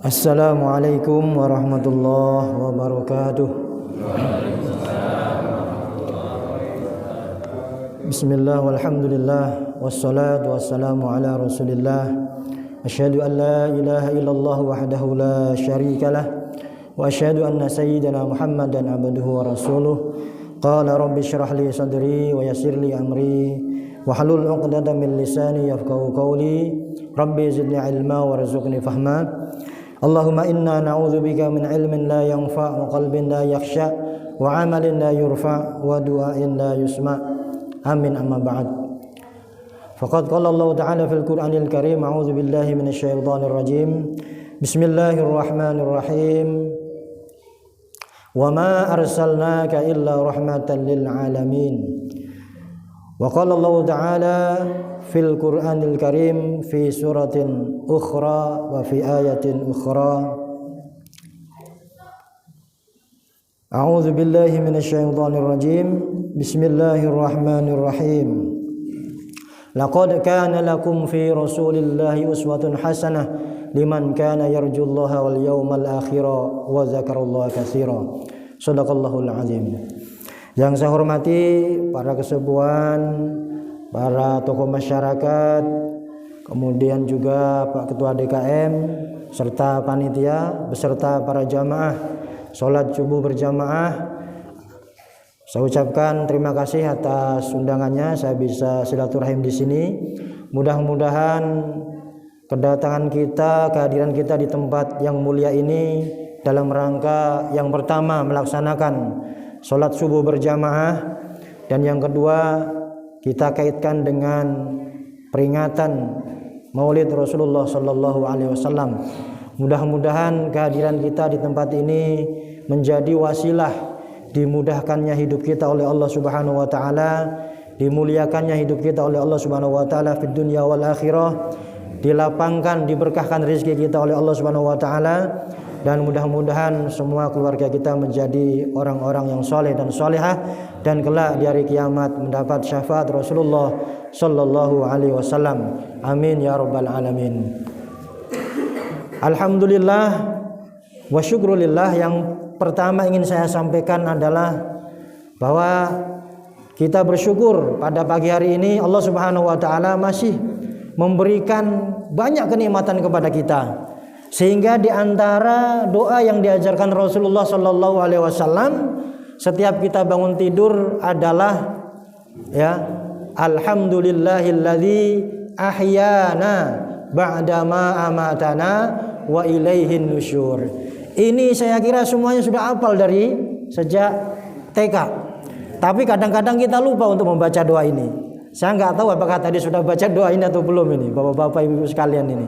Assalamualaikum warahmatullahi wabarakatuh. Bismillah walhamdulillah wassalatu wassalamu ala rasulillah. Asyhadu an la ilaha illallah wahdahu la syarikalah wa asyhadu anna sayyidana Muhammadan abduhu wa rasuluh. Qala rabbi syrah li sadri wa yassir li amri wa halul 'uqdatam min lisani yafqahu qawli. Rabbi zidni ilma warzuqni fahma. Allahumma inna na'udzubika min ilmin la yanfa' wa qalbin la yakhsha wa 'amalin la yurfa' wa du'ain la yusma'. Amin, amma ba'd. Faqad qala Allah Ta'ala fil Qur'anil Karim, a'udzu billahi minasy syaithanir rajim. Bismillahirrahmanirrahim. Wa ma arsalnaka illa rahmatan lil alamin. Wa qala Allah Ta'ala fil Qur'anil Karim fi suratin ukhra wa fi ayatin ukhra. A'udzu billahi minasy syaithanir rajim. Bismillahirrahmanirrahim. Laqad kana lakum fi Rasulillahi uswatun hasanah liman kana yarjullaha wal yawmal akhira wa dzakarallaha katsira. Shadaqallahul azim. Yang saya hormati para kesepuhan, para tokoh masyarakat, kemudian juga Pak Ketua DKM serta panitia beserta para jamaah salat subuh berjamaah. Saya ucapkan terima kasih atas undangannya, saya bisa silaturahim di sini. Mudah-mudahan kedatangan kita, kehadiran kita di tempat yang mulia ini dalam rangka yang pertama melaksanakan salat subuh berjamaah, dan yang kedua kita kaitkan dengan peringatan Maulid Rasulullah sallallahu alaihi wasallam. Mudah-mudahan kehadiran kita di tempat ini menjadi wasilah dimudahkannya hidup kita oleh Allah Subhanahu wa taala, dimuliakannya hidup kita oleh Allah Subhanahu wa taala fid dunya wal akhirah, dilapangkan, diberkahkan rezeki kita oleh Allah Subhanahu wa taala, dan mudah-mudahan semua keluarga kita menjadi orang-orang yang soleh dan solehah, dan kelak di hari kiamat mendapat syafaat Rasulullah sallallahu alaihi wasallam. Amin ya rabbal alamin. Alhamdulillah wa syukrulillah. Yang pertama ingin saya sampaikan adalah bahwa kita bersyukur pada pagi hari ini Allah Subhanahu wa taala masih memberikan banyak kenikmatan kepada kita, sehingga di antara doa yang diajarkan Rasulullah sallallahu alaihi wasallam setiap kita bangun tidur adalah alhamdulillahilladzi ahyana ba'dama amatana wa ilaihin nusyur. Ini saya kira semuanya sudah hafal dari sejak TK. Tapi kadang-kadang kita lupa untuk membaca doa ini. Saya nggak tahu apakah tadi sudah baca doa ini atau belum ini, Bapak-bapak Ibu sekalian ini.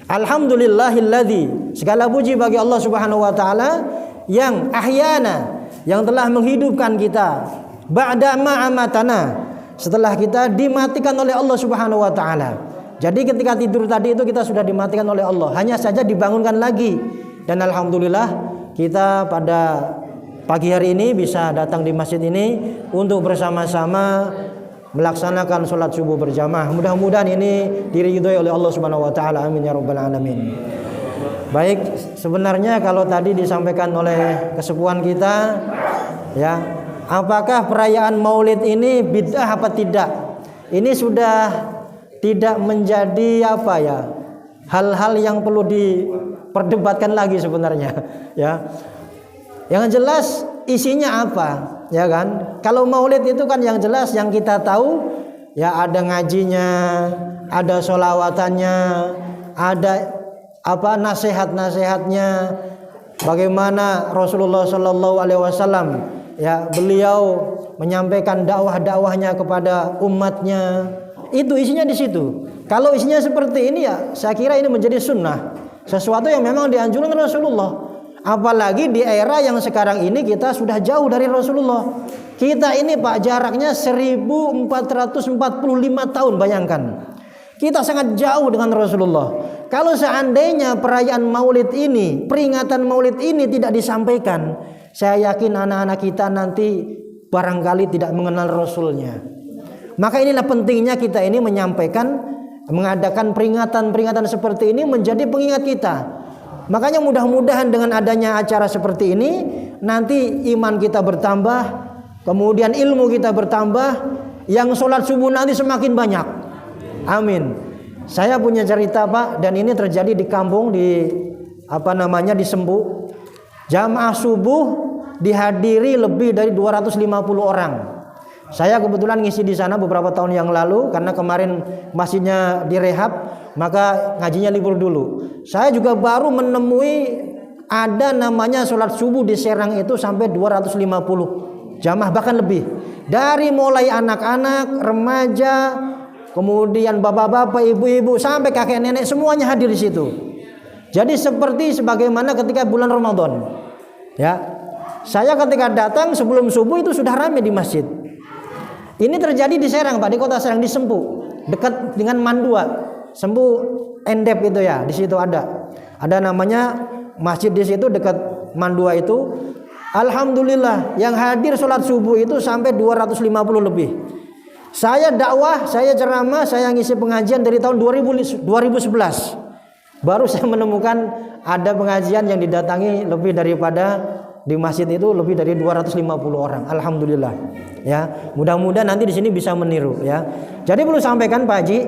Alhamdulillahilladzi, segala puji bagi Allah Subhanahu wa taala yang ahyana, yang telah menghidupkan kita, ba'da ma amatana, setelah kita dimatikan oleh Allah Subhanahu wa taala. Jadi ketika tidur tadi itu kita sudah dimatikan oleh Allah, hanya saja dibangunkan lagi. Dan alhamdulillah kita pada pagi hari ini bisa datang di masjid ini untuk bersama-sama melaksanakan sholat subuh berjamaah. Mudah-mudahan ini diridhoi oleh Allah Subhanahu wa taala. Amin ya rabbal alamin. Baik, sebenarnya kalau tadi disampaikan oleh kesepuhan kita, apakah perayaan Maulid ini bid'ah apa tidak? Ini sudah tidak menjadi hal-hal yang perlu diperdebatkan lagi sebenarnya, Yang jelas isinya apa, kan? Kalau Maulid itu kan yang jelas yang kita tahu, ada ngajinya, ada sholawatannya, ada nasihat-nasihatnya, bagaimana Rasulullah Shallallahu Alaihi Wasallam beliau menyampaikan dakwah-dakwahnya kepada umatnya. Itu isinya di situ. Kalau isinya seperti ini saya kira ini menjadi sunnah, sesuatu yang memang dianjurkan Rasulullah. Apalagi di era yang sekarang ini kita sudah jauh dari Rasulullah. Kita ini Pak jaraknya 1445 tahun, bayangkan. Kita sangat jauh dengan Rasulullah. Kalau seandainya perayaan Maulid ini, peringatan Maulid ini tidak disampaikan, saya yakin anak-anak kita nanti barangkali tidak mengenal Rasulnya. Maka inilah pentingnya kita ini menyampaikan, mengadakan peringatan-peringatan seperti ini menjadi pengingat kita. Makanya mudah-mudahan dengan adanya acara seperti ini nanti iman kita bertambah, kemudian ilmu kita bertambah, yang sholat subuh nanti semakin banyak. Amin. Saya punya cerita Pak, dan ini terjadi di kampung di di Sembu. Jamaah subuh dihadiri lebih dari 250 orang. Saya kebetulan ngisi di sana beberapa tahun yang lalu karena kemarin masjidnya direhab, maka ngajinya libur dulu. Saya juga baru menemui ada namanya sholat subuh di Serang itu sampai 250 jamaah, bahkan lebih. Dari mulai anak-anak, remaja, kemudian bapak-bapak, ibu-ibu, sampai kakek nenek semuanya hadir di situ. Jadi seperti sebagaimana ketika bulan Ramadan. Ya. Saya ketika datang sebelum subuh itu sudah ramai di masjid. Ini terjadi di Serang, Pak, di kota Serang, di Sempu, dekat dengan Mandua. Sempu Endep itu ya, di situ ada namanya masjid di situ dekat Mandua itu. Alhamdulillah yang hadir sholat subuh itu sampai 250 lebih. Saya dakwah, saya ceramah, saya ngisi pengajian dari tahun 2011. Baru saya menemukan ada pengajian yang didatangi lebih daripada di masjid itu lebih dari 250 orang. Alhamdulillah. Ya, mudah-mudahan nanti di sini bisa meniru ya. Jadi perlu sampaikan Pak Haji,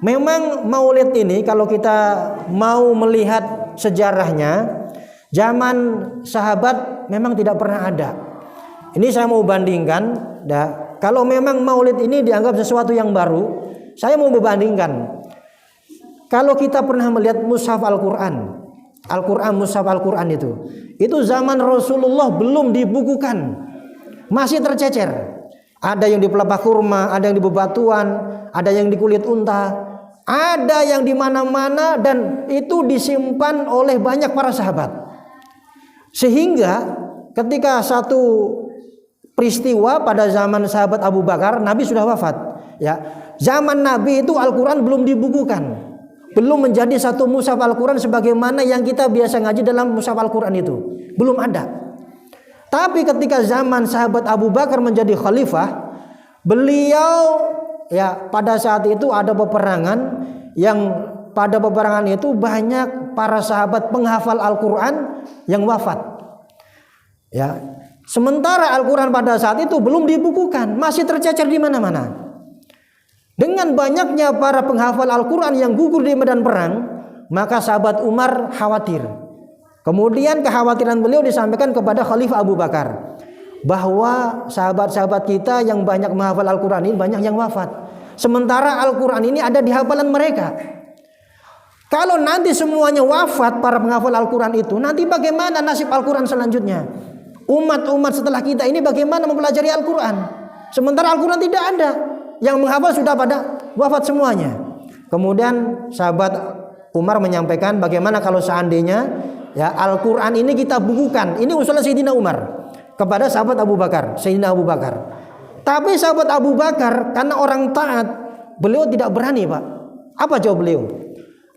memang Maulid ini kalau kita mau melihat sejarahnya, zaman sahabat memang tidak pernah ada. Ini saya mau bandingkan, kalau memang Maulid ini dianggap sesuatu yang baru, saya mau membandingkan. Kalau kita pernah melihat mushaf Al-Quran, mushaf Al-Quran itu zaman Rasulullah belum dibukukan, masih tercecer. Ada yang di pelepah kurma, ada yang di bebatuan, ada yang di kulit unta, ada yang di mana-mana, dan itu disimpan oleh banyak para sahabat. Sehingga ketika satu peristiwa pada zaman sahabat Abu Bakar, Nabi sudah wafat. Ya, zaman Nabi itu Al-Quran belum dibukukan, belum menjadi satu mushaf Al-Quran sebagaimana yang kita biasa ngaji dalam mushaf Al-Quran itu, belum ada. Tapi ketika zaman sahabat Abu Bakar menjadi khalifah, beliau ya pada saat itu ada peperangan yang pada peperangan itu banyak para sahabat penghafal Al-Quran yang wafat. Ya, sementara Al-Quran pada saat itu belum dibukukan, masih tercecer di mana-mana. Dengan banyaknya para penghafal Al-Quran yang gugur di medan perang, maka sahabat Umar khawatir. Kemudian kekhawatiran beliau disampaikan kepada Khalifah Abu Bakar, bahwa sahabat-sahabat kita yang banyak menghafal Al-Quran ini banyak yang wafat. Sementara Al-Quran ini ada di hafalan mereka. Kalau nanti semuanya wafat para penghafal Al-Quran itu, nanti bagaimana nasib Al-Quran selanjutnya? Umat-umat setelah kita ini bagaimana mempelajari Al-Quran? Sementara Al-Quran tidak ada. Yang menghafal sudah pada wafat semuanya. Kemudian sahabat Umar menyampaikan, bagaimana kalau seandainya ya Al-Quran ini kita bukukan. Ini usulan Sayyidina Umar kepada sahabat Abu Bakar, Sayyidina Abu Bakar. Tapi sahabat Abu Bakar karena orang taat, beliau tidak berani, Pak. Apa jawab beliau?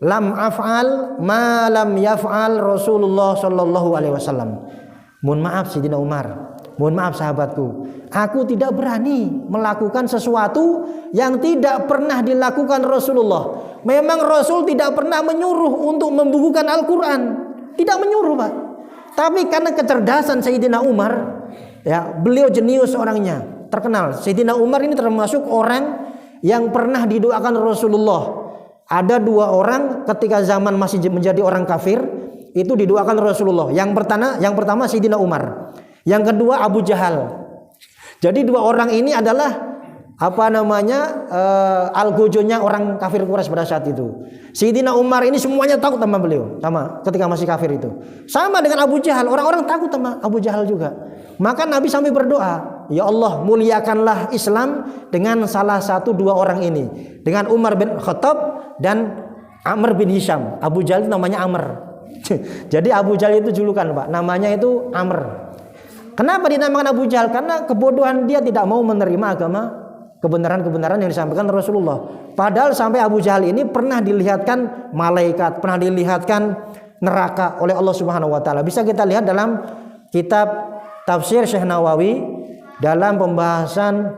Lam af'al ma lam yaf'al Rasulullah sallallahu alaihi wasallam. Mohon maaf Sayyidina Umar, mohon maaf sahabatku, aku tidak berani melakukan sesuatu yang tidak pernah dilakukan Rasulullah. Memang Rasul tidak pernah menyuruh untuk membukukan Al-Quran, tidak menyuruh, Pak. Tapi karena kecerdasan Sayyidina Umar, ya beliau jenius orangnya, terkenal. Sayyidina Umar ini termasuk orang yang pernah didoakan Rasulullah. Ada dua orang ketika zaman masih menjadi orang kafir, itu didoakan Rasulullah. Yang pertama Sayyidina Umar, yang kedua Abu Jahal. Jadi dua orang ini adalah algojonya orang kafir Quraisy pada saat itu. Sayyidina Umar ini semuanya takut sama beliau, sama ketika masih kafir itu. Sama dengan Abu Jahal, orang-orang takut sama Abu Jahal juga. Maka Nabi sampai berdoa, ya Allah muliakanlah Islam dengan salah satu dua orang ini, dengan Umar bin Khattab dan Amr bin Hisham. Abu Jahal itu namanya Amr. Jadi Abu Jahal itu julukan, Pak. Namanya itu Amr. Kenapa dinamakan Abu Jahal? Karena kebodohan dia, tidak mau menerima agama kebenaran-kebenaran yang disampaikan Rasulullah. Padahal sampai Abu Jahal ini pernah dilihatkan malaikat, pernah dilihatkan neraka oleh Allah Subhanahu wa taala. Bisa kita lihat dalam kitab tafsir Syekh Nawawi dalam pembahasan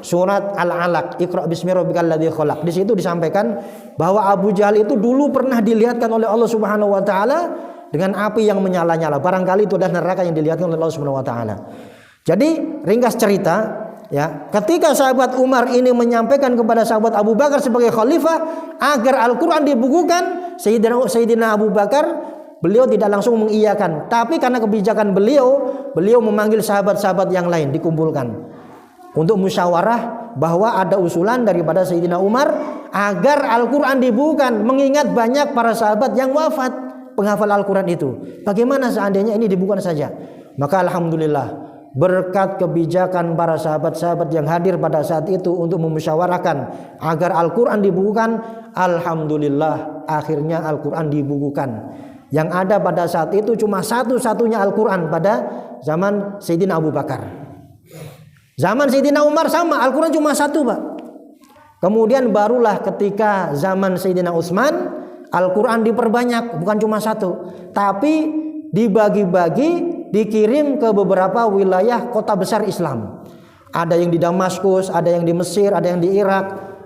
surat Al-Alaq, Iqra bismi rabbikal ladzi khalaq. Di situ disampaikan bahwa Abu Jahal itu dulu pernah dilihatkan oleh Allah Subhanahu wa taala dengan api yang menyala-nyala. Barangkali itu adalah neraka yang dilihatkan oleh Allah Subhanahu wa taala. Jadi ringkas cerita, ya, ketika sahabat Umar ini menyampaikan kepada sahabat Abu Bakar sebagai khalifah agar Al-Qur'an dibukukan, Sayyidina Abu Bakar beliau tidak langsung mengiyakan, tapi karena kebijakan beliau memanggil sahabat-sahabat yang lain dikumpulkan untuk musyawarah bahwa ada usulan daripada Sayyidina Umar agar Al-Qur'an dibukukan, mengingat banyak para sahabat yang wafat penghafal Al-Qur'an itu. Bagaimana seandainya ini dibukukan saja? Maka alhamdulillah, berkat kebijakan para sahabat-sahabat yang hadir pada saat itu untuk memusyawarahkan agar Al-Qur'an dibukukan, alhamdulillah akhirnya Al-Qur'an dibukukan. Yang ada pada saat itu cuma satu-satunya Al-Qur'an pada zaman Sayyidina Abu Bakar. Zaman Sayyidina Umar sama, Al-Qur'an cuma satu, Pak. Kemudian barulah ketika zaman Sayyidina Utsman, Al-Qur'an diperbanyak, bukan cuma satu, tapi dibagi-bagi, dikirim ke beberapa wilayah kota besar Islam. Ada yang di Damaskus, ada yang di Mesir, ada yang di Irak,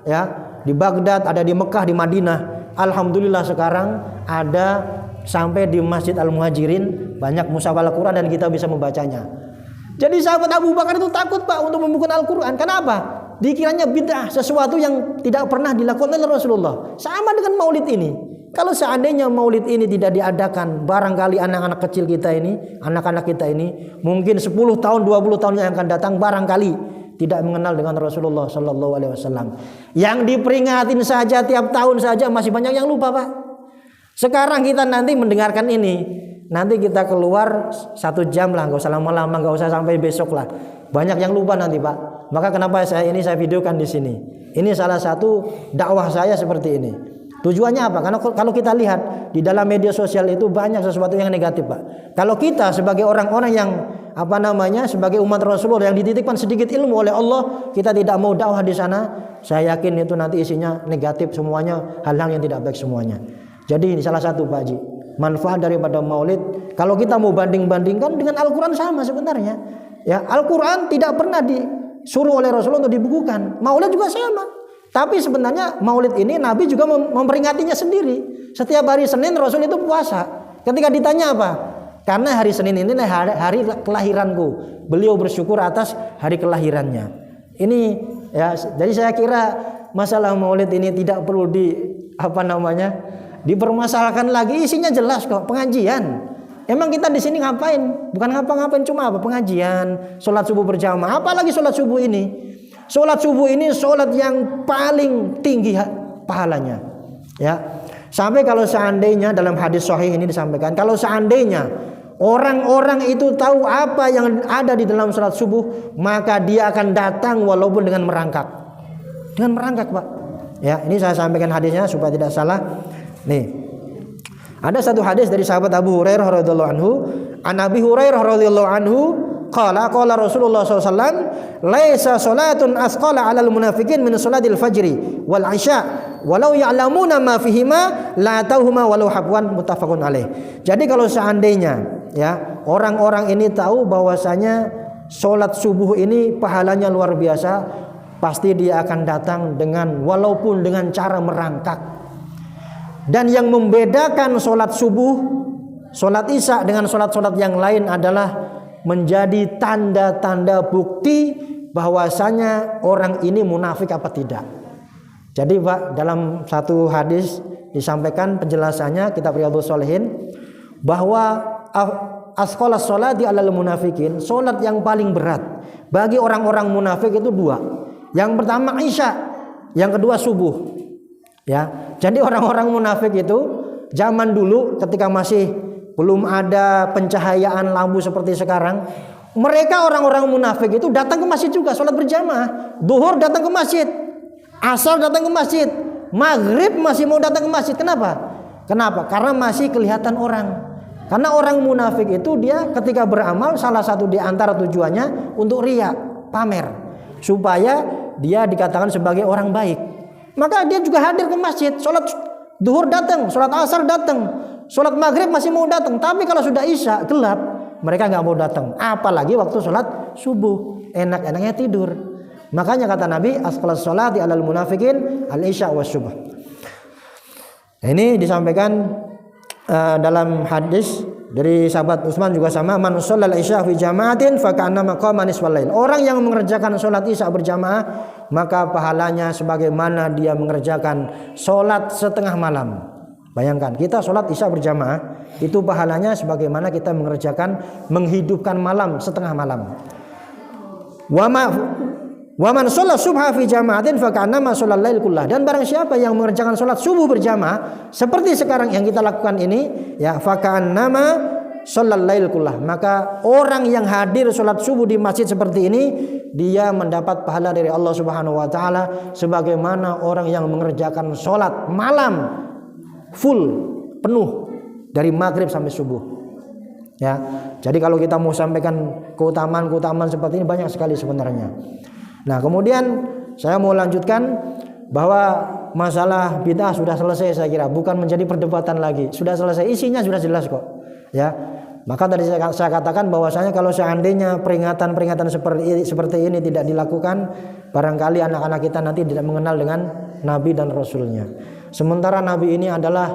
ya, di Baghdad, ada di Mekah, di Madinah. Alhamdulillah sekarang ada sampai di Masjid Al-Muhajirin banyak mushaf Al-Qur'an dan kita bisa membacanya. Jadi sahabat Abu Bakar itu takut, Pak, untuk membukukan Al-Qur'an. Kenapa? Dikiranya bid'ah, sesuatu yang tidak pernah dilakukan oleh Rasulullah. Sama dengan maulid ini. Kalau seandainya maulid ini tidak diadakan, barangkali anak-anak kecil kita ini, anak-anak kita ini, mungkin 10 tahun, 20 tahun yang akan datang, barangkali tidak mengenal dengan Rasulullah Sallallahu Alaihi Wasallam. Yang diperingatin saja tiap tahun saja masih banyak yang lupa, Pak. Sekarang kita nanti mendengarkan ini, nanti kita keluar 1 jam lah, nggak usah lama-lama, nggak usah sampai besok lah. Banyak yang lupa nanti, Pak. Maka kenapa saya videokan di sini? Ini salah satu dakwah saya seperti ini. Tujuannya apa? Karena kalau kita lihat di dalam media sosial itu banyak sesuatu yang negatif, Pak. Kalau kita sebagai orang-orang yang sebagai umat Rasulullah yang dititipkan sedikit ilmu oleh Allah, kita tidak mau dakwah di sana, saya yakin itu nanti isinya negatif semuanya, hal-hal yang tidak baik semuanya. Jadi ini salah satu, Pak Haji, manfaat daripada maulid. Kalau kita mau banding-bandingkan dengan Al-Qur'an sama sebenarnya. Ya, Al-Qur'an tidak pernah disuruh oleh Rasulullah untuk dibukukan. Maulid juga sama. Tapi sebenarnya maulid ini Nabi juga memperingatinya sendiri. Setiap hari Senin Rasul itu puasa. Ketika ditanya apa? Karena hari Senin ini hari kelahiranku. Beliau bersyukur atas hari kelahirannya. Ini ya, jadi saya kira masalah maulid ini tidak perlu dipermasalahkan lagi. Isinya jelas kok, pengajian. Emang kita di sini ngapain? Bukan ngapa-ngapain, cuma pengajian, sholat subuh berjamaah. Apalagi sholat subuh ini. Sholat subuh ini sholat yang paling tinggi pahalanya, ya. Sampai kalau seandainya dalam hadis sahih ini disampaikan, kalau seandainya orang-orang itu tahu apa yang ada di dalam sholat subuh, maka dia akan datang walaupun dengan merangkak. Dengan merangkak, Pak. Ya, ini saya sampaikan hadisnya supaya tidak salah. Nih, ada satu hadis dari sahabat Abu Hurairah radhiyallahu anhu, an Abi Hurairah radhiyallahu anhu qala Rasulullah SAW, laisa salatun asqala 'alal munafiqin min salatil fajri wal 'isya walau ya'lamuna ma fihima la tauhuma walau habwan, muttafaqun alaih. Jadi kalau seandainya ya orang-orang ini tahu bahwasanya salat subuh ini pahalanya luar biasa, pasti dia akan datang walaupun dengan cara merangkak. Dan yang membedakan salat subuh, salat isya dengan salat-salat yang lain adalah menjadi tanda-tanda bukti bahwasanya orang ini munafik apa tidak. Jadi, Pak, dalam satu hadis disampaikan penjelasannya kitab Riyadhus Shalihin bahwa asqalas sholati 'alal munafikin, salat yang paling berat bagi orang-orang munafik itu 2. Yang pertama isya, yang kedua subuh. Ya. Jadi orang-orang munafik itu zaman dulu ketika masih belum ada pencahayaan lampu seperti sekarang, mereka orang-orang munafik itu datang ke masjid juga, sholat berjamaah. Duhur datang ke masjid, asar datang ke masjid, maghrib masih mau datang ke masjid. Kenapa? Karena masih kelihatan orang. Karena orang munafik itu dia ketika beramal, salah satu di antara tujuannya untuk riya, pamer, supaya dia dikatakan sebagai orang baik. Maka dia juga hadir ke masjid, sholat duhur datang, sholat asar datang, sholat maghrib masih mau datang. Tapi kalau sudah isya gelap, mereka nggak mau datang. Apalagi waktu sholat subuh, enak-enaknya tidur. Makanya kata Nabi, asqalas sholati alal munafiqin al-isya was subh. Ini disampaikan dalam hadis dari sahabat Utsman juga sama, man shallal isya fi jama'atin fa ka'annama qama nisfal lail. Orang yang mengerjakan salat isya berjamaah maka pahalanya sebagaimana dia mengerjakan salat setengah malam. Bayangkan, kita salat isya berjamaah itu pahalanya sebagaimana kita menghidupkan malam setengah malam. Wa man shalla subha fi jama'atin fa ka'annama shallal lail kullah. Dan barang siapa yang mengerjakan salat subuh berjamaah seperti sekarang yang kita lakukan ini, ya, fa ka'annama shallal lail kullah, maka orang yang hadir salat subuh di masjid seperti ini dia mendapat pahala dari Allah Subhanahu wa taala sebagaimana orang yang mengerjakan salat malam full penuh dari maghrib sampai subuh. Ya. Jadi kalau kita mau sampaikan keutamaan seperti ini banyak sekali sebenarnya. Nah, kemudian saya mau lanjutkan bahwa masalah bid'ah sudah selesai, saya kira bukan menjadi perdebatan lagi, sudah selesai, isinya sudah jelas kok, ya. Maka tadi saya katakan bahwasanya kalau seandainya peringatan seperti ini tidak dilakukan, barangkali anak-anak kita nanti tidak mengenal dengan Nabi dan Rasulnya. Sementara Nabi ini adalah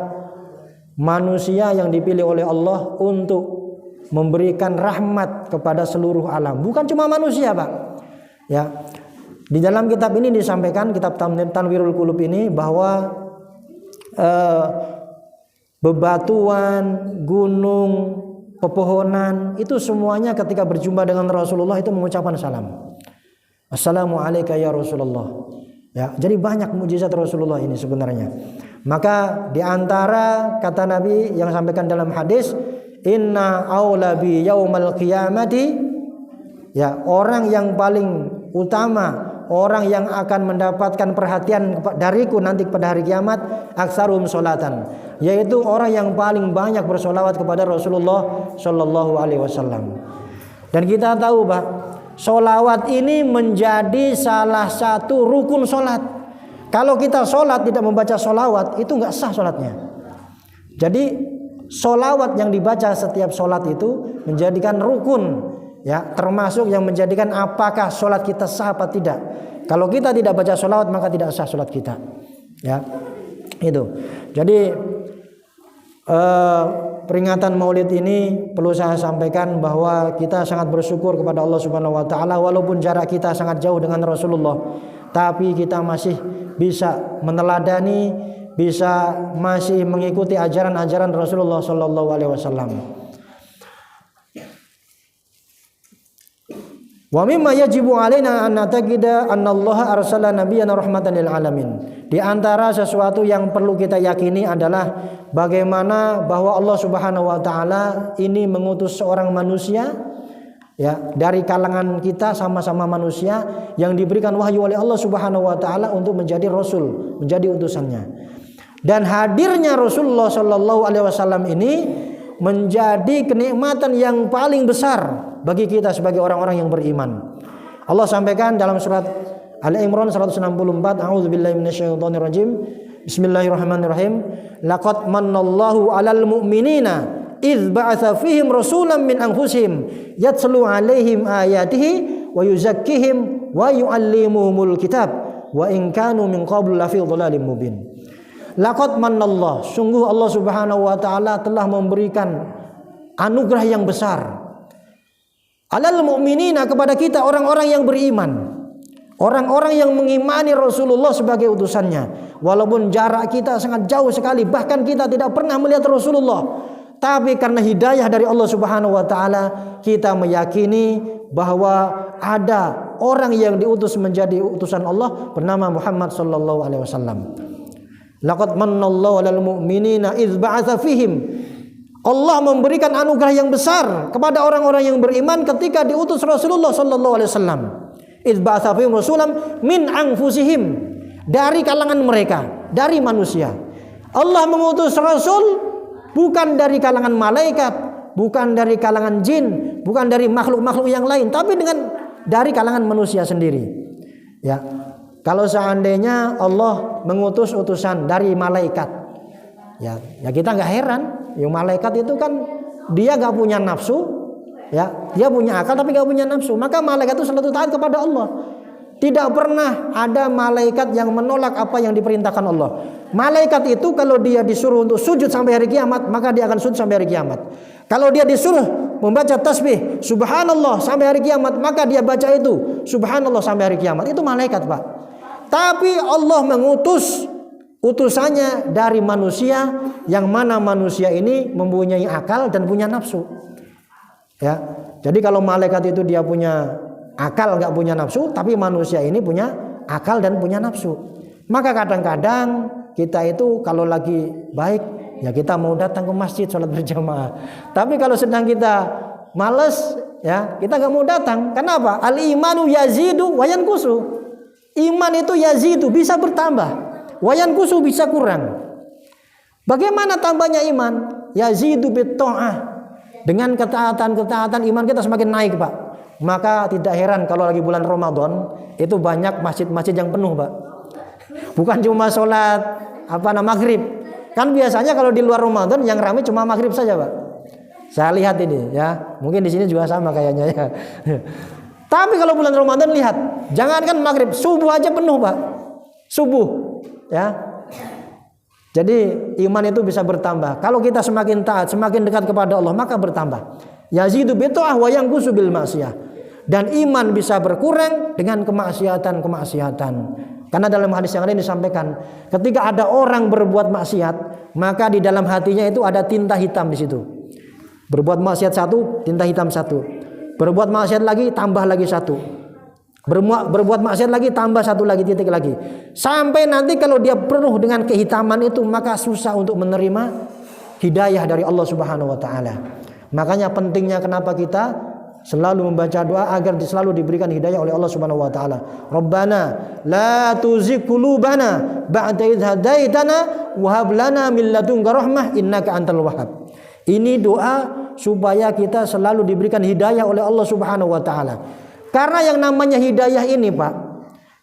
manusia yang dipilih oleh Allah untuk memberikan rahmat kepada seluruh alam, bukan cuma manusia, Pak. Ya, di dalam kitab ini disampaikan, kitab Tanwirul Qulub ini, bahwa bebatuan, gunung, pepohonan itu semuanya ketika berjumpa dengan Rasulullah itu mengucapkan salam. Assalamu alayka ya Rasulullah. Ya, jadi banyak mukjizat Rasulullah ini sebenarnya. Maka di antara kata Nabi yang sampaikan dalam hadis, inna aula bi yaumal qiyamati, ya, orang yang paling utama, orang yang akan mendapatkan perhatian dariku nanti pada hari kiamat, aksarum sholatan, yaitu orang yang paling banyak bersolawat kepada Rasulullah Shallallahu Alaihi Wasallam. Dan kita tahu bah, solawat ini menjadi salah satu rukun solat. Kalau kita solat tidak membaca solawat, itu nggak sah solatnya. Jadi solawat yang dibaca setiap solat itu menjadikan rukun, ya, termasuk yang menjadikan apakah solat kita sah apa tidak. Kalau kita tidak baca solawat maka tidak sah solat kita, ya, itu. Jadi peringatan Maulid ini perlu saya sampaikan bahwa kita sangat bersyukur kepada Allah Subhanahu wa taala, walaupun jarak kita sangat jauh dengan Rasulullah, tapi kita masih bisa meneladani, bisa masih mengikuti ajaran-ajaran Rasulullah Sallallahu Alaihi Wasallam. Wa mimma yajibu alaina an nataqida anna Allah arsala nabiyyan rahmatan lil alamin. Di antara sesuatu yang perlu kita yakini adalah bagaimana bahwa Allah Subhanahu wa taala ini mengutus seorang manusia, ya, dari kalangan kita sama-sama manusia yang diberikan wahyu oleh Allah Subhanahu wa taala untuk menjadi rasul, menjadi utusannya. Dan hadirnya Rasulullah Sallallahu Alaihi Wasallam ini menjadi kenikmatan yang paling besar bagi kita sebagai orang-orang yang beriman. Allah sampaikan dalam surat Al-Imran 164, a'udzubillahi minasyaitonirrajim. Bismillahirrahmanirrahim. Laqad mannallahu 'alal mu'minina idz ba'atsa fihim rasulan min anfusihim yatlu 'alaihim ayatihi wa yuzakkihim wa yu'allimuhumul kitab wa in kanu min qablu lafi dhalalin mubin. Laqad mannallah, sungguh Allah Subhanahu wa taala telah memberikan anugerah yang besar alal mu'minina, kepada kita orang-orang yang beriman, orang-orang yang mengimani Rasulullah sebagai utusannya. Walaupun jarak kita sangat jauh sekali, bahkan kita tidak pernah melihat Rasulullah, tapi karena hidayah dari Allah Subhanahu wa taala kita meyakini bahwa ada orang yang diutus menjadi utusan Allah bernama Muhammad sallallahu alaihi wasallam. Laqad mannallahu 'alal mu'minina idz ba'atsa fihim. Allah memberikan anugerah yang besar kepada orang-orang yang beriman ketika diutus Rasulullah sallallahu alaihi wasallam. Idz ba'atsa fihim rasulan min anfusihim, dari kalangan mereka, dari manusia. Allah mengutus rasul bukan dari kalangan malaikat, bukan dari kalangan jin, bukan dari makhluk-makhluk yang lain, tapi dari kalangan manusia sendiri. Ya. Kalau seandainya Allah mengutus utusan dari malaikat, ya kita nggak heran. Yang malaikat itu kan dia nggak punya nafsu, ya, dia punya akal tapi nggak punya nafsu. Maka malaikat itu selalu taat kepada Allah. Tidak pernah ada malaikat yang menolak apa yang diperintahkan Allah. Malaikat itu kalau dia disuruh untuk sujud sampai hari kiamat, maka dia akan sujud sampai hari kiamat. Kalau dia disuruh membaca tasbih subhanallah sampai hari kiamat, maka dia baca itu subhanallah sampai hari kiamat. Itu malaikat, Pak. Tapi Allah mengutus utusannya dari manusia, yang mana manusia ini mempunyai akal dan punya nafsu. Ya. Jadi kalau malaikat itu dia punya akal, nggak punya nafsu, tapi manusia ini punya akal dan punya nafsu. Maka kadang-kadang kita itu kalau lagi baik, ya kita mau datang ke masjid sholat berjamaah. Tapi kalau sedang kita malas, ya kita nggak mau datang. Kenapa? Al-imanu yazidu wa yanqusu. Iman itu yazidu, bisa bertambah. Wa yanqusu, bisa kurang. Bagaimana tambahnya iman? Yazidu bit-ta'ah. Dengan ketaatan-ketaatan iman kita semakin naik, Pak. Maka tidak heran kalau lagi bulan Ramadan itu banyak masjid-masjid yang penuh, Pak. Bukan cuma sholat maghrib. Kan biasanya kalau di luar Ramadan yang ramai cuma maghrib saja, Pak. Saya lihat ini, ya. Mungkin di sini juga sama kayaknya, ya. Tapi kalau bulan Ramadan lihat, jangankan maghrib, subuh aja penuh, Pak. Subuh, ya. Jadi iman itu bisa bertambah. Kalau kita semakin taat, semakin dekat kepada Allah, maka bertambah. Yazidu bita'ah wa yanqusu bil ma'siyah. Dan iman bisa berkurang dengan kemaksiatan. Karena dalam hadis yang lain disampaikan, ketika ada orang berbuat maksiat, maka di dalam hatinya itu ada tinta hitam di situ. Berbuat maksiat satu, tinta hitam satu. Berbuat maksiat lagi, tambah lagi satu. Berbuat maksiat lagi, tambah satu lagi, titik lagi. Sampai nanti kalau dia penuh dengan kehitaman itu, maka susah untuk menerima hidayah dari Allah Subhanahu wa taala. Makanya pentingnya kenapa kita selalu membaca doa agar selalu diberikan hidayah oleh Allah Subhanahu wa taala. Rabbana la tuzigh qulubana ba'da idh hadaitana wa hab lana min ladunka rahmah innaka antal wahhab. Ini doa supaya kita selalu diberikan hidayah oleh Allah Subhanahu wa taala. Karena yang namanya hidayah ini, Pak,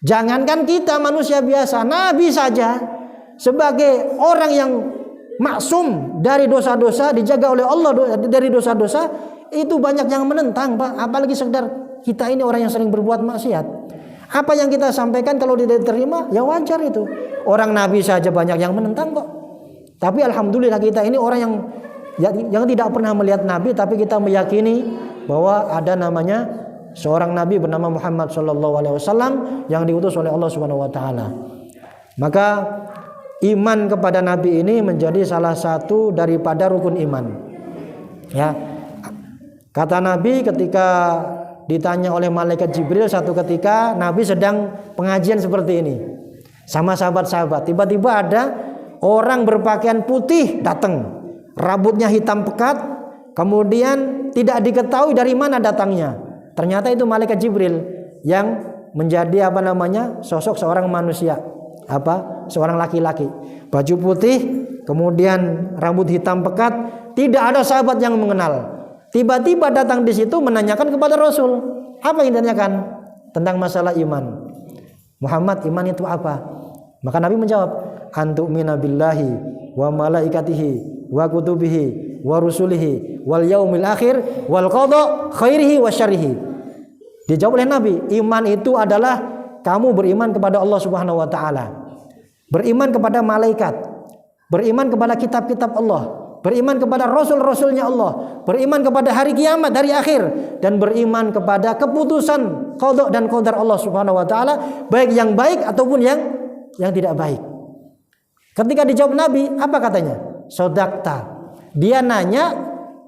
jangankan kita manusia biasa, nabi saja sebagai orang yang maksum dari dosa-dosa, dijaga oleh Allah dari dosa-dosa, itu banyak yang menentang, Pak. Apalagi sekedar kita ini orang yang sering berbuat maksiat. Apa yang kita sampaikan kalau tidak diterima, ya wajar itu. Orang nabi saja banyak yang menentang kok. Tapi alhamdulillah kita ini orang yang tidak pernah melihat nabi, tapi kita meyakini bahwa ada namanya seorang nabi bernama Muhammad SAW yang diutus oleh Allah Subhanahu wa taala. Maka iman kepada nabi ini menjadi salah satu daripada rukun iman. Ya. Kata Nabi ketika ditanya oleh malaikat Jibril satu ketika Nabi sedang pengajian seperti ini sama sahabat-sahabat, tiba-tiba ada orang berpakaian putih datang, rambutnya hitam pekat, kemudian tidak diketahui dari mana datangnya. Ternyata itu malaikat Jibril yang menjadi sosok seorang manusia, seorang laki-laki, baju putih, kemudian rambut hitam pekat, tidak ada sahabat yang mengenal. Tiba-tiba datang di situ menanyakan kepada Rasul. Apa yang ditanyakan? Tentang masalah iman. Muhammad, iman itu apa? Maka Nabi menjawab, antu'mina billahi wa malaikatihi wa kutubihi wa rusulihi wal yaumil akhir wal qada khairihi wa syarrihi. Dijawab oleh Nabi, iman itu adalah kamu beriman kepada Allah Subhanahu wa taala, beriman kepada malaikat, beriman kepada kitab-kitab Allah, beriman kepada rasul-rasulnya Allah, beriman kepada hari kiamat, hari akhir, dan beriman kepada keputusan qada dan qadar Allah Subhanahu wa taala, baik yang baik ataupun yang tidak baik. Ketika dijawab Nabi, apa katanya? Sodakta. Dia nanya,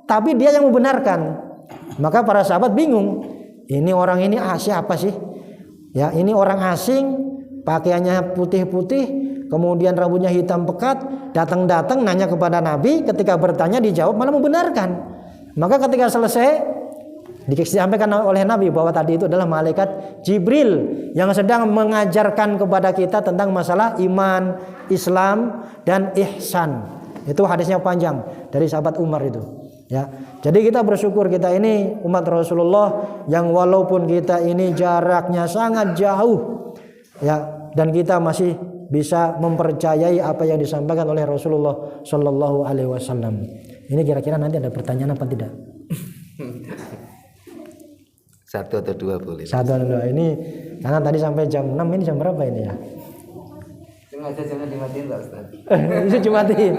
tapi dia yang membenarkan. Maka para sahabat bingung. Ini orang ini siapa sih? Ya, ini orang asing, pakaiannya putih-putih, kemudian rambutnya hitam pekat, datang-datang nanya kepada Nabi, ketika bertanya dijawab malah membenarkan. Maka ketika selesai disampaikan oleh Nabi bahwa tadi itu adalah malaikat Jibril yang sedang mengajarkan kepada kita tentang masalah iman, Islam, dan ihsan. Itu hadisnya panjang dari sahabat Umar itu. Ya, jadi kita bersyukur kita ini umat Rasulullah yang walaupun kita ini jaraknya sangat jauh, ya, dan kita masih bisa mempercayai apa yang disampaikan oleh Rasulullah Shallallahu Alaihi Wasallam. Ini kira-kira nanti ada pertanyaan apa tidak? 1 atau 2 boleh. 1 atau 2. Ini karena tadi sampai jam 6, ini jam berapa ini ya? Sengaja jangan dimatiin Pak Ustaz. Itu cuma matiin.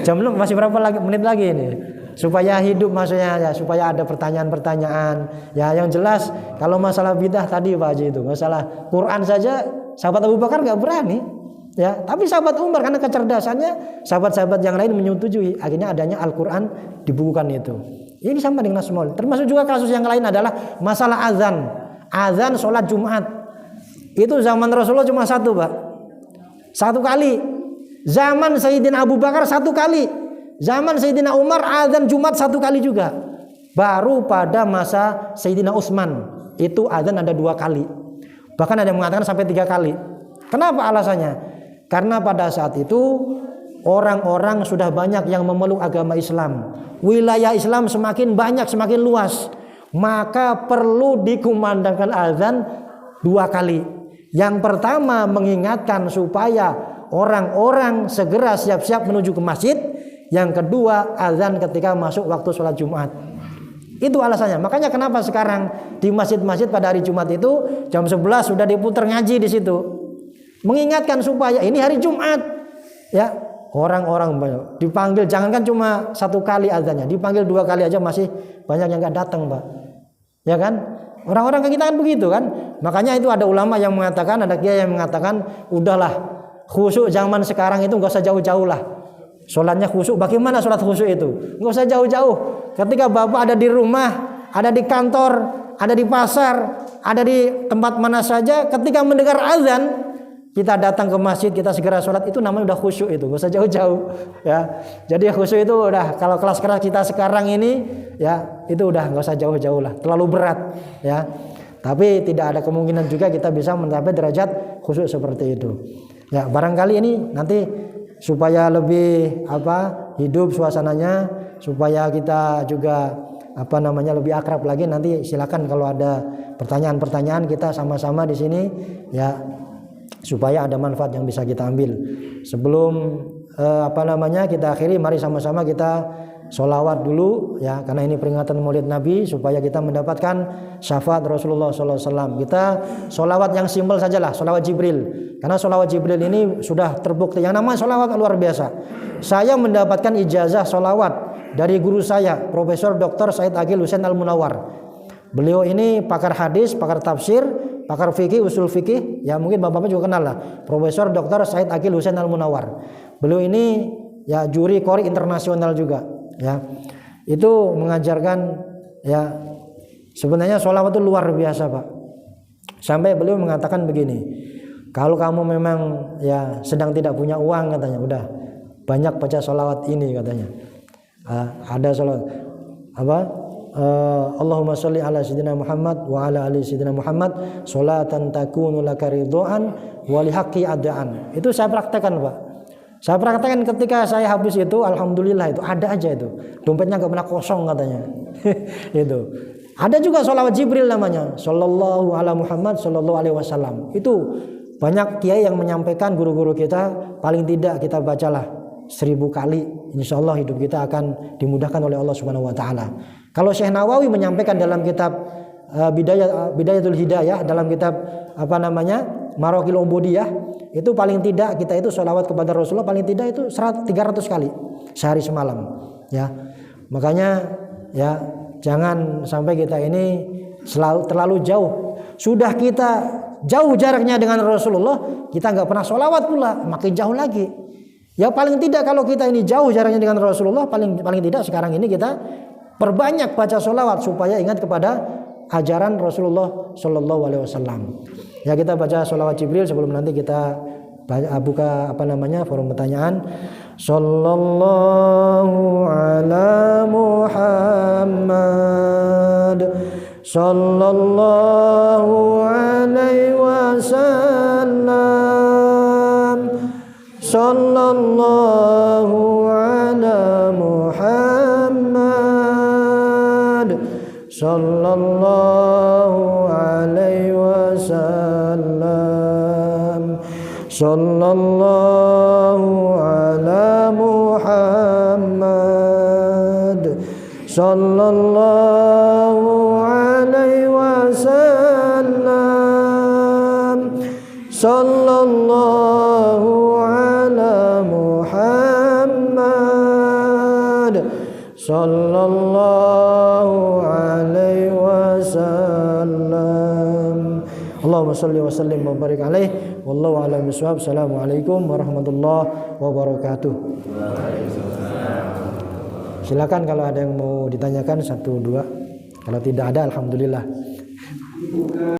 Jam 6 masih berapa menit lagi ini? Supaya hidup maksudnya ya, supaya ada pertanyaan-pertanyaan. Ya yang jelas kalau masalah bidah tadi Pak Haji itu, masalah Quran saja sahabat Abu Bakar enggak berani. Ya, tapi sahabat Umar karena kecerdasannya, sahabat-sahabat yang lain menyetujui, akhirnya adanya Al-Qur'an dibukukan itu. Ini sama dengan Nas Maulid. Termasuk juga kasus yang lain adalah masalah azan. Azan sholat Jumat. Itu zaman Rasulullah cuma 1, Pak. 1 kali. Zaman Sayyidina Abu Bakar 1 kali. Zaman Sayyidina Umar azan Jumat 1 kali juga. Baru pada masa Sayyidina Utsman itu azan ada 2 kali. Bahkan ada yang mengatakan sampai 3 kali. Kenapa alasannya? Karena pada saat itu orang-orang sudah banyak yang memeluk agama Islam. Wilayah Islam semakin banyak, semakin luas. Maka perlu dikumandangkan azan 2 kali. Yang pertama mengingatkan supaya orang-orang segera siap-siap menuju ke masjid. Yang kedua azan ketika masuk waktu sholat Jumat. Itu alasannya. Makanya kenapa sekarang di masjid-masjid pada hari Jumat itu jam 11 sudah diputar ngaji di situ. Mengingatkan supaya ini hari Jumat. Ya, orang-orang dipanggil, jangankan cuma 1 kali azannya, dipanggil 2 kali aja masih banyak yang nggak datang, Pak. Ya kan? Orang-orang kita kan begitu kan. Makanya itu ada ulama yang mengatakan, ada kiai yang mengatakan, udahlah khusyuk zaman sekarang itu nggak usah jauh-jauh lah. Sholatnya khusyuk. Bagaimana sholat khusyuk itu? Nggak usah jauh-jauh. Ketika Bapak ada di rumah, ada di kantor, ada di pasar, ada di tempat mana saja, ketika mendengar azan kita datang ke masjid, kita segera sholat, itu namanya udah khusyuk itu, nggak usah jauh-jauh ya. Jadi khusyuk itu udah, kalau kelas-kelas kita sekarang ini ya itu udah nggak usah jauh-jauh lah, terlalu berat ya. Tapi tidak ada kemungkinan juga kita bisa mencapai derajat khusyuk seperti itu. Ya barangkali ini nanti supaya lebih hidup suasananya, supaya kita juga lebih akrab lagi, nanti silakan kalau ada pertanyaan-pertanyaan kita sama-sama di sini ya, supaya ada manfaat yang bisa kita ambil. Sebelum kita akhiri, mari sama-sama kita sholawat dulu ya, karena ini peringatan Maulid Nabi, supaya kita mendapatkan syafaat Rasulullah SAW. Kita sholawat yang simpel sajalah, sholawat Jibril, karena sholawat Jibril ini sudah terbukti. Yang namanya sholawat luar biasa. Saya mendapatkan ijazah sholawat dari guru saya, Profesor Dr. Said Aqil Husain Al-Munawar. Beliau ini pakar hadis, pakar tafsir, pakar fikih, usul fikih, ya mungkin Bapak juga kenal lah, Profesor Dr. Said Aqil Husain Al-Munawar. Beliau ini ya juri Qori internasional juga, ya. Itu mengajarkan ya, sebenarnya sholawat itu luar biasa, Pak. Sampai beliau mengatakan begini, kalau kamu memang ya sedang tidak punya uang katanya, udah banyak baca sholawat ini katanya. Ada sholawat Allahumma sholli ala sayyidina Muhammad wa ala ali sayyidina Muhammad sholatan takunu laka ridhaan wa lihaqqi adaan. Itu saya praktekkan, Pak. Saya praktekkan ketika saya habis itu, alhamdulillah itu ada aja itu. Dompetnya enggak pernah kosong katanya. Itu. Ada juga sholawat Jibril namanya, sallallahu ala Muhammad sallallahu alaihi wasallam. Itu banyak kiai yang menyampaikan, guru-guru kita, paling tidak kita bacalah 1000 kali, insyaallah hidup kita akan dimudahkan oleh Allah Subhanahu wa taala. Kalau Syekh Nawawi menyampaikan dalam kitab Bidayatul Hidayah, dalam kitab Maraqil Ubudiyah, itu paling tidak kita itu sholawat kepada Rasulullah paling tidak itu 300 kali sehari semalam ya. Makanya ya jangan sampai kita ini terlalu jauh. Sudah kita jauh jaraknya dengan Rasulullah, kita nggak pernah sholawat pula, makin jauh lagi. Ya paling tidak kalau kita ini jauh jaraknya dengan Rasulullah, paling tidak sekarang ini kita perbanyak baca sholawat supaya ingat kepada ajaran Rasulullah Shallallahu Alaihi Wasallam. Ya kita baca sholawat Jibril sebelum nanti kita buka forum pertanyaan. Sallallahu ala Muhammad sallallahu alaihi wasallam. Sallallahu ala Muhammad sallallahu alaihi wasallam. Sallallahu ala Muhammad sallallahu alaihi sallallahu ala Muhammad sallallahu alaihi wasallam. Allahumma shalli wa sallim wa barik alaihi wallahu a'lam bishawab. Assalamualaikum warahmatullahi wabarakatuh. Silakan kalau ada yang mau ditanyakan 1 2. Kalau tidak ada alhamdulillah.